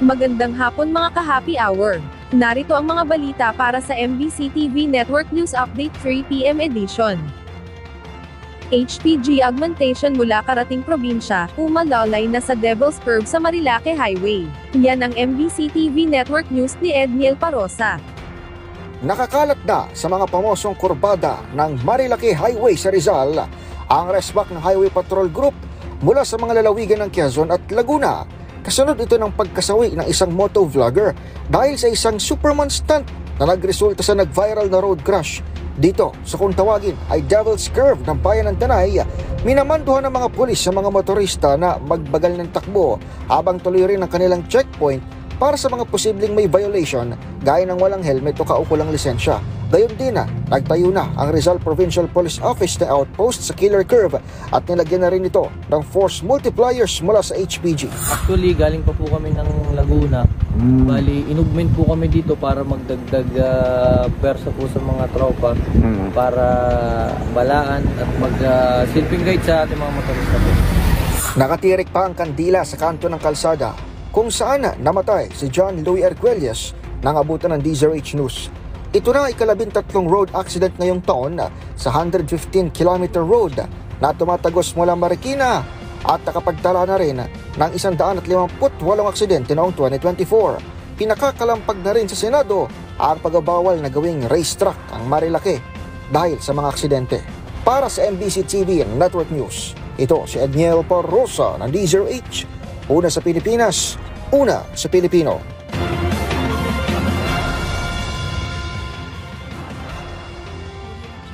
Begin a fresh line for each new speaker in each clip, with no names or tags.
Magandang hapon mga ka-happy hour. Narito ang mga balita para sa MBC TV Network News Update 3 PM edition. HPG augmentation mula karating probinsya, umalalay na sa Devil's Curve sa Marilake Highway. Yan ang MBC TV Network News ni Edniel Parosa.
Nakakalat na sa mga pamosong kurbada ng Marilake Highway sa Rizal ang resback ng Highway Patrol Group mula sa mga lalawigan ng Quezon at Laguna. Kasunod ito ng pagkasawi ng isang motovlogger dahil sa isang Superman stunt na nagresulta sa nag-viral na road crash. Dito, sa kung tawagin ay Devil's Curve ng bayan ng Tanay, minamanduhan ng mga pulis sa mga motorista na magbagal ng takbo habang tuloy rin ang kanilang checkpoint para sa mga posibleng may violation gaya ng walang helmet o kaukulang lisensya. Gayon din nagtayo na ang Rizal Provincial Police Office na outpost sa Killer Curve at nilagyan na rin ito ng force multipliers mula sa HPG.
Actually, galing pa po kami ng Laguna. Bali, inugment po kami dito para magdagdag persa po sa mga tropa para balaan at mag-silping guide sa ating mga motorista po.
Nakatirik pa ang kandila sa kanto ng kalsada kung saan namatay si John Louis Arguelles nang abutan ng DZRH News. Ito na ang ika-13 road accident ngayong taon sa 115-kilometer road na tumatagos mula Marikina at nakapagtala na rin ng 158 aksidente noong 2024. Pinakakalampag na rin sa Senado ang pagbabawal na gawing racetrack ang Marilake dahil sa mga aksidente. Para sa MBC TV Network News, ito si Edniel Parosa ng DZRH. Una sa Pilipinas, una sa Pilipino.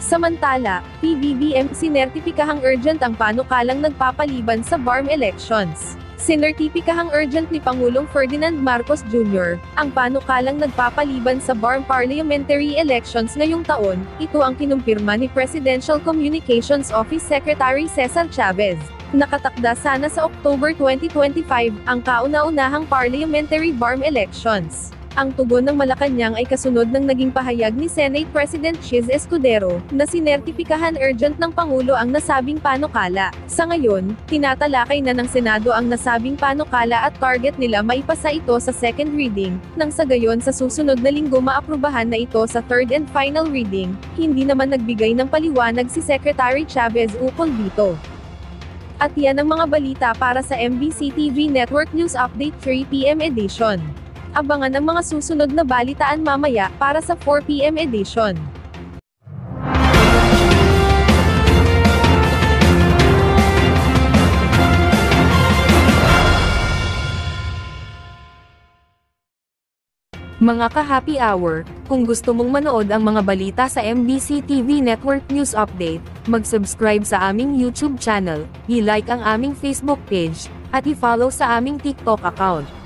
Samantala, PBBM sinertipikahang urgent ang panukalang nagpapaliban sa BARM elections. Sinertipikahang urgent ni Pangulong Ferdinand Marcos Jr. ang panukalang nagpapaliban sa BARM parliamentary elections ngayong taon. Ito ang kinumpirma ni Presidential Communications Office Secretary Cesar Chavez. Nakatakda sana sa October 2025 ang kauna-unahang parliamentary BARM elections. Ang tugon ng Malacanang ay kasunod ng naging pahayag ni Senate President Chis Escudero, na sinertipikahan urgent ng Pangulo ang nasabing panukala. Sa ngayon, tinatalakay na ng Senado ang nasabing panukala at target nila maipasa ito sa second reading, nang sa gayon sa susunod na linggo maaprubahan na ito sa third and final reading. Hindi naman nagbigay ng paliwanag si Secretary Chavez ukol dito. At yan ang mga balita para sa MBC TV Network News Update 3 PM edition. Abangan ang mga susunod na balitaan mamaya para sa 4 PM edition. Mga ka-happy hour, kung gusto mong manood ang mga balita sa MBC TV Network News Update, mag-subscribe sa aming YouTube channel, i-like ang aming Facebook page, at i-follow sa aming TikTok account.